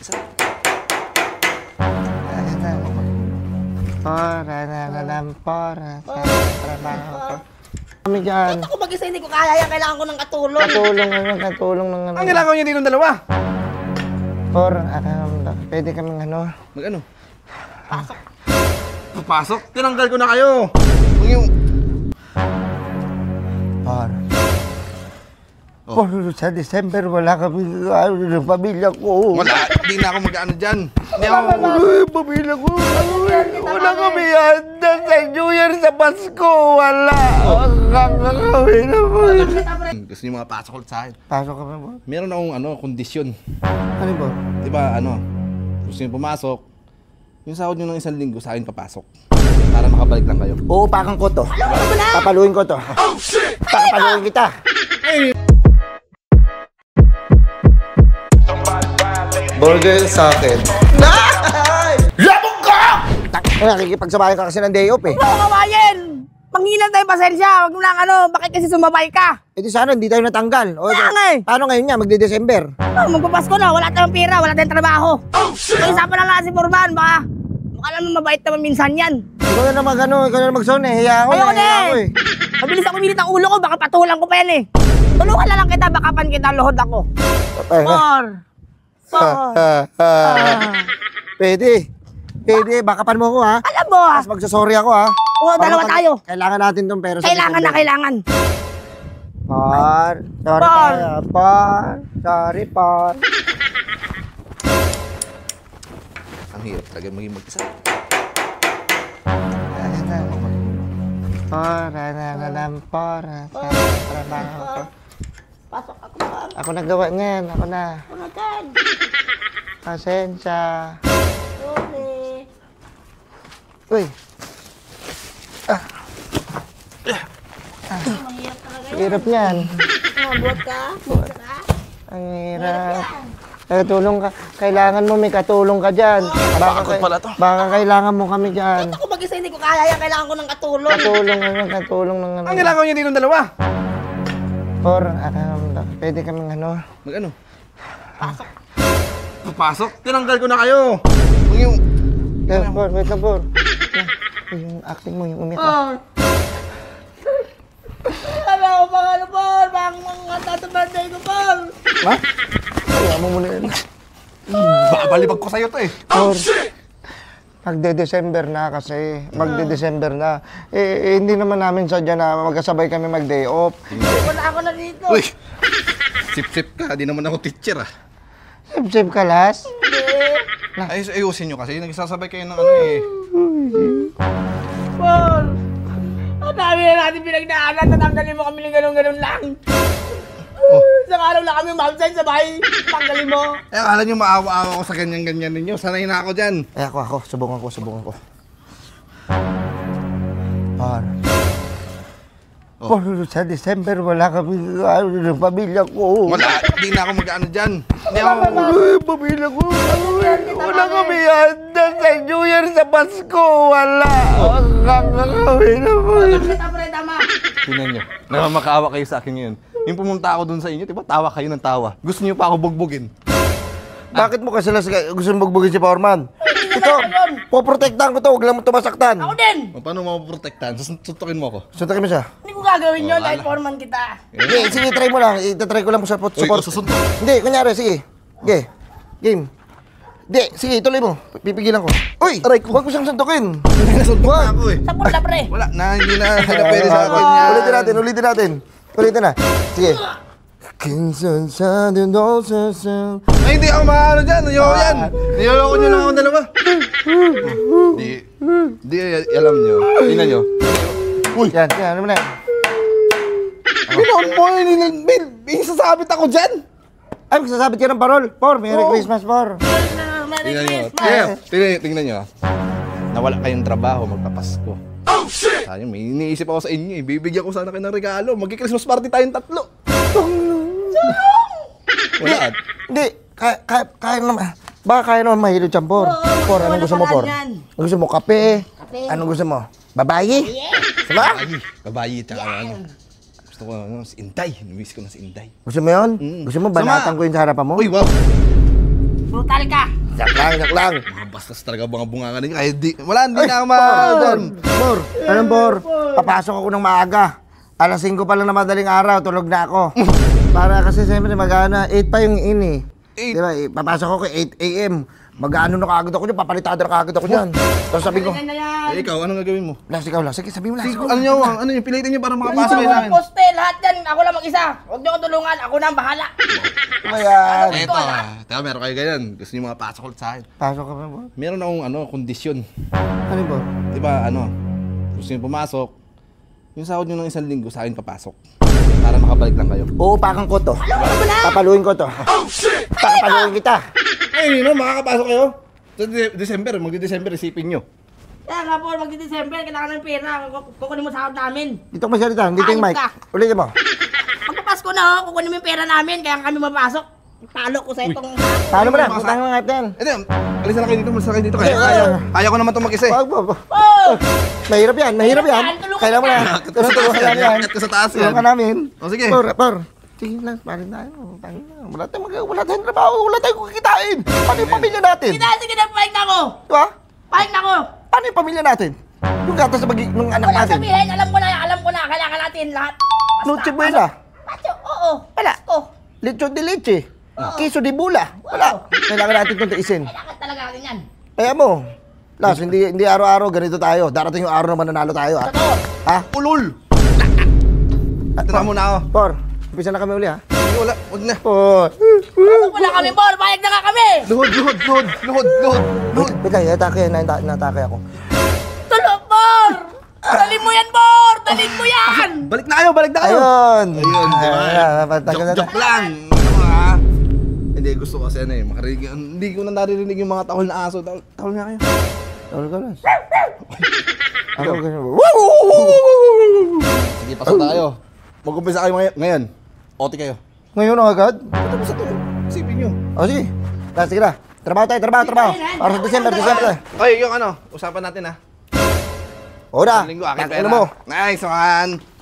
mag-isa. Para sa trabaho ko. Kami dyan. Ako mag-isa, hindi ko kaya yan. Kailangan ko ng katulong. Katulong ng ano. Ang kailangan niyo dito ng dalawa? Pwede kaming ano. Mag-ano? Pasok. Papasok? Tinanggal ko na kayo. Kung yung... Sa December, wala kami ng pamilya ko. Wala, hindi na ako mag-ano dyan. Hindi ako... Pamilya ko. Wala kami handa sa New Year, sa Pasko. Wala. Kami naman. Gusto niyo mga pasok ulit sa akin. Pasok kami po. Meron akong kondisyon. Ano ba? Diba, gusto niyo pumasok, yung sahod niyo ng 1 linggo sa akin papasok. Para makabalik lang kayo. Uupakan ko to. Papaluin ko to. Papaluin kita. Burger sa akin. Labog ka! Nakikipagsabayan ka kasi ng day off eh. Huwag mo kawain! Panghinan tayo pasensya. Huwag mo lang bakit kasi sumabay ka? Eh di sana hindi tayo natanggal. O, Kaya nga eh. paano ngayon nga? Magde-December. Magpapasko na. Wala tayong pera. Wala tayong trabaho. Pag-isapan na lang si Forman. Baka alam mo mabait naman minsan yan. Ikaw na mag-zone eh. Hiya ako eh. Mabilis ako minit ang ulo ko. Baka patulang ko pa yan eh. Tulungan na lang kita. Bakapan kita. Lohod ako. Pwede. Bakapan mo ako ha. Alam mo ha. Tapos magsasorry ako ha. Oo, dalawa tayo. Kailangan natin tong pera. Kailangan. Sorry tayo. Sorry Par. Ang hirap talaga maging mag-isa. Para sa trabaho ko. Pasok ako pa. Ako nagawa niyan. Ako na. Pagkatan. Pasensya. Sorry. Uy. Mahirap talaga yan. Hirap niyan. Buhat ka? Buhat ka? Ang hirap. Tulong ka. Kailangan mo may katulong ka dyan. Bakit pala to? Baka kailangan mo kami dyan. Ako mag-isa, hindi ko kaya yan. Kailangan ko ng katulong. Katulong ng ano. Ang kailangan niyo dito ng dalawa? Pwede kaming ano. Mag-ano? Pasok. Papasok? Tinanggal ko na kayo. Kung yung... Wait lang, Por. Yung acting mo, yung umika. Alam ko pang ano, Paul. Bang mga tatabanday ko, Paul. Ha? Kaya mo muna yun. Babalibag ko sa'yo to eh. Por, magde-December na kasi. Magde-December na. Hindi naman namin sadya na magkasabay kami mag-day off. Wala ako na dito. Uy! Sip-sip ka. Di naman ako teacher ah. Sip-sip ka, Las. Ayusin nyo kasi nagsasabay kayo ng ano eh. Paul! Ang dami na natin pinagdaanan. Tatanggalin mo kami ng ganun-ganun lang. Isang araw lang kami mag-outside sa bahay. Tanggalin mo. Akala nyo maawa-awa ko sa ganyan-ganyan ninyo. Sanay na ako dyan. Ako. Subukan ko. Por, sa December, wala kami ng pamilya ko. Wala, hindi na ako mag-ano dyan. Hindi ako... Pamilya ko. Wala kami handa sa New Year, sa Pasko. Wala. Kami naman. Tama. Tingnan nyo, nakamakaawa kayo sa akin ngayon. Yung pumunta ako dun sa inyo, diba tawa kayo ng tawa. Gusto nyo pa ako bugbugin. Bakit mo kasi gusto mong bugbugin si Powerman? Ito, poprotektahan ko to, huwag lang mo ito masaktan. Ako din. Paano mo maprotektahan? Suntukin mo ako. Suntakin mo siya. Hindi ko gagawin yun dahil foreman kita. Sige, try mo lang. Itatry ko lang mo support. Uy, susuntok. Hindi, kunyari, sige. Game. Hindi, sige, ituloy mo. Pipigilan ko. Uy! Aray ko. Huwag mo siyang suntukin. Nasuntok na ako eh. Sapul na pre. Wala, hindi na pwede sa akin yan. Ulitin na. Sige. Kinsan sa dinosaur. Ay, hindi ako maano dyan. Ayoko yan. Niloloko nyo lang ako dalawa. Di, alam nyo. Tingnan nyo. Uy! Yan, ano mo na yan? Pinon mo yun. Isasabit ako dyan. Ay, magsasabit ka ng parol. Merry Christmas, Por. Tingnan nyo. Tingnan nyo. Nawala kayong trabaho, magpapasko. Oh, shit! Sayang, may iniisip ako sa inyo eh. Bibigyan ko sana kayo ng regalo. Magki-Christmas party tayong 3. Wala. Hindi, kaya naman. Baka kaya naman mahilo dyan, Por. Por, anong gusto mo, Por? Anong gusto mo? Kape? Anong gusto mo? Babayi? Diba? Babayi, tsaka ano. Gusto ko si Inday. Namiss ko na si Inday. Gusto mo yun? Gusto mo banatan ko yun sa harapan mo? Uy, wow! Brutal ka. Joke lang. Mga bastos talaga mga bunga ninyo. Kahit di, wala, hindi na ako Por, anong por? Papasok ako ng maaga. Alas 5 pa lang na madaling araw, tulog na ako. Para kasi siyempre mag-ano, 8 pa yung ini. Di ba, papasok ako 8 a.m. Mag-ano na kagad ako dyan, papalitada na kagad ako dyan. Tapos sabi ko, Ganyan na yan. Ikaw, anong gagawin mo? last ikaw lang. Sige, sabi mo last. Ano yung pilitin nyo para makapasok kayo Mga namin? poste, lahat yan. Ako lang mag-isa. Huwag niyo ko tulungan. Ako na ang bahala. Ayan. Eto, teka, meron kayo ganyan. Gusto nyo mga pasok ulit sa akin. Pasok ka ba, por? Meron akong kondisyon. Ano po? Di ba, gusto nyo pumasok, yung sahod nyo ng 1 linggo sa akin papasok. Para makabalik lang kayo. Uupakan ko to. Papaluin ko to. Papaluin kita. Ay, makakapasok kayo. Sa December, magdi-December, isipin nyo. Kaya nga po, magdi-December, kailangan ng pera. Kukunin mo sahod namin. Dito ko masalita, dito yung mic. Ayos ka. Ulitin mo. Pagpapasko na, kukunin mo yung pera namin, kaya kami mapasok. Talo ko sa itong... Paano mo na? Utang mo nga yan. Hindi, alis na kayo dito, Kaya ko naman itong mag-isa eh. Wag mo. Oh! Mahirap yan. Tulungan Kailan mo na. Tulungan yan. Akit ko sa taas yan. Tulungan namin. O, sige. Por. Sige lang, parin tayo. Wala tayong trabaho, wala tayong kukitain. Paano yung pamilya natin? Sige na, paig na ako! Diba? Paig na ako! Paano yung pamilya natin? Yung gatas sa ng anak Wala natin. sabihin, alam ko na, kailangan natin lahat. Noche buena. Pacho, oo. Wala. Pasko. Lechon de leche. Queso de bula. Wala. Kailangan natin itong tiisin. Kailangan talaga natin yan. Kaya mo. Las, hindi araw-araw ganito tayo. Darating yung araw na mananalo tayo, ha? Totoo. Ha? Ulol! Tira muna ako. Por, umpisa na kami uli, ha? Hindi, wala. Huwag na. Por. Wala kami, Bor. Paig na nga kami. Luhod. Wait lang, natake ako. Tulog, Bor. Dalhin mo yan, Bor. Dalhin mo yan. Balik na kayo. Ayun! Ayun, di ba? Tagal na. Joke lang. Hindi, gusto ko kasi makarinig. Hindi ko na naririnig yung mga tahol na aso. Tahol nga kayo. Tawal ka lang. Ako ganyan. Sige, pasok tayo. Mag-umpisa kayo ngayon. Oti kayo. Ngayon na agad? Tapos ito. Isipin nyo. O sige. Sige na. Trabaho tayo. Para sa December. Okay, yung usapan natin ha. O na. Linggo, akin Ano pera. mo? Nice one.